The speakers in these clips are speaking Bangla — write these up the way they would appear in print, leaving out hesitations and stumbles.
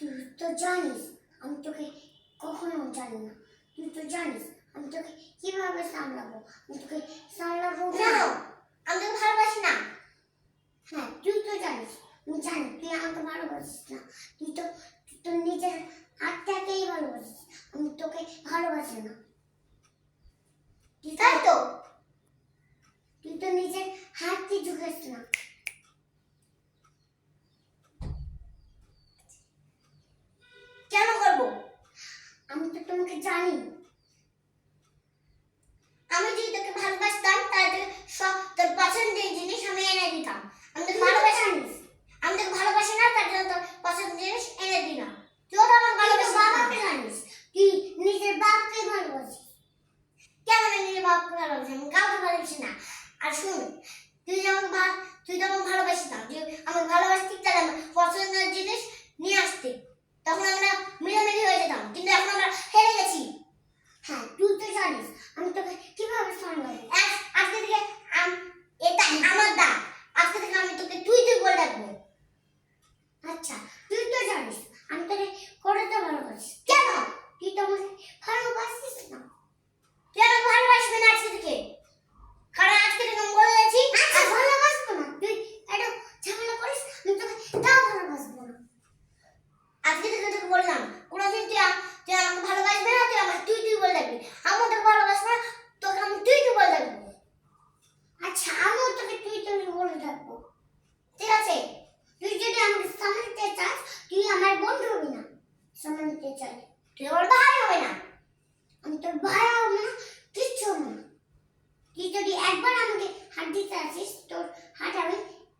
তুই তো জানিস আমি তোকে কখনো জানি না। তুই তো জানিস আমি তোকে কিভাবে সামলাবো। আমি তোকে সামলাবো না, আমি তোকে ভালোবাসি না। হ্যাঁ তুই তো জানিস, আমি জানি তুই আমাকে ভালোবাসিস না। তুই তো নিজের আত্মাকেই ভালোবাসিস, আমি তোকে ভালোবাসি না। তাই তো, তুই তো নিজের হাতকে ঝুঁকাস না। কেন করবো? আমি তো তোমাকে জানি। আমি যদি তোকে ভালোবাসতাম তাহলে সব তোর পছন্দের জিনিস আমি এনে দিতাম। আমি তোকে ভালোবাসি, আমি তোকে ভালোবাসি না, তার জন্য তোর পছন্দের জিনিস এনে দিই না। তুইও তো আমার ভালোবাসিস না। বাবাকে জানিস, তুই নিজের বাপকে ভালোবাসিস। কেন আমি নিজের বাপকে ভালোবাসি? আমি কাউকে ভালোবাসি না। আর শুন, তুই তো আমাকে ভালোবাসিস না। তুই আমাকে ভালোবাসতি তাহলে আমার পছন্দের জিনিস নিয়ে আসতি, তখন আমরা মিলামিলি হয়ে যেতাম। কিন্তু এখন আমরা হেরে গেছি। হ্যাঁ তুই তো জানিস আমি তোকে কিভাবে সামলাবো। আজকে থেকে এটা আমার দাগ। আজকে থেকে আমি তোকে তুই বলে ডাকবো। আচ্ছা তুই তো জানিস আমি তোকে করতে ভালোবাসি। কেন? তুই তো আমাকে ভালোবাসিস না। তুই আমাকে ভালোবাসবি না আজকে থেকে, কারণ আজকে থেকে আমি বলে যাচ্ছি ভালোবাসবো না। তুই একটু ঝামেলা করিস, আমি তোকে তাও ভালোবাসবো না। আজকে থেকে তোকে বললাম কোনোদিন তুই আমাকে ভালোবাসবি না। তুই আমাকে তুই বলে ডাকবি। আমি তোকে ভালোবাসবো না, তোকে আমি তুই বলে ডাকবো। আচ্ছা আমিও তোকে তুই বলে ডাকবো। ঠিক আছে? তুই যদি আমাকে সামনে নিতে চাস তুই আমার বন্ধু হবি না। সামনে নিতে চাই তুই আমার ভাই হবে না। আমি তোর ভাই হবো না, কিচ্ছু হবো না। তুই যদি একবার আমাকে হাত দিতে আসিস তোর হাত আমি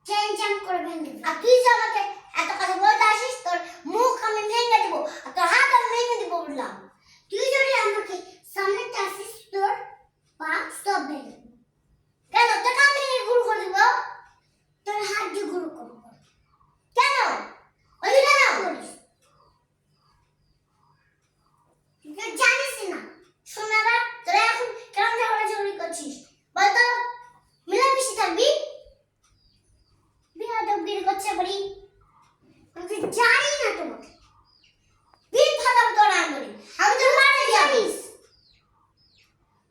চ্যাং করে ভেঙে দেবো। আর তুই যে আমাকে এত কথা বলতে আসিস, তোর মুখ আমি ভেঙে দেবো আর তোর হাত আমি ভেঙে দেবো বললাম। তুই যদি আমাকে সামনে আসিস তোর পা সব ভেঙে দেবো। কেন? তোকে আমি গুরু করে দেবো। তোর হাত দিয়ে গুরু করবো। কেন? ওই কেন করিস তুই তো জানিস না। শোন না, তোরা এখন কেন ঝগড়াঝাগড়ি করছিস বলতো? মিলামিশি থাকবি। বিয়াদবগিরি করছে বলি। আমি তো জানি না তোমাকে। পিঠ ফাটাবো তোর আঙুলে। আমি তোর মারে জানিস।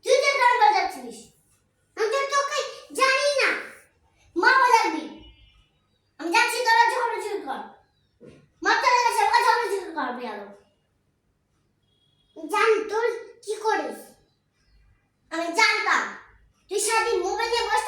তুই তো কেন বাজাচ্ছিস? আমি তো তোকে জানি না। মা বাজাবি। আমি যাচ্ছি, তোরা ঝগড়াঝাগড়ি কর। মারতে লেগেছে, ওরা ঝগড়াঝাগড়ি করবি আরো। জানি তোর কি করিস। আমি জানতাম তুই সারাদিন মোবাইল নিয়ে বসে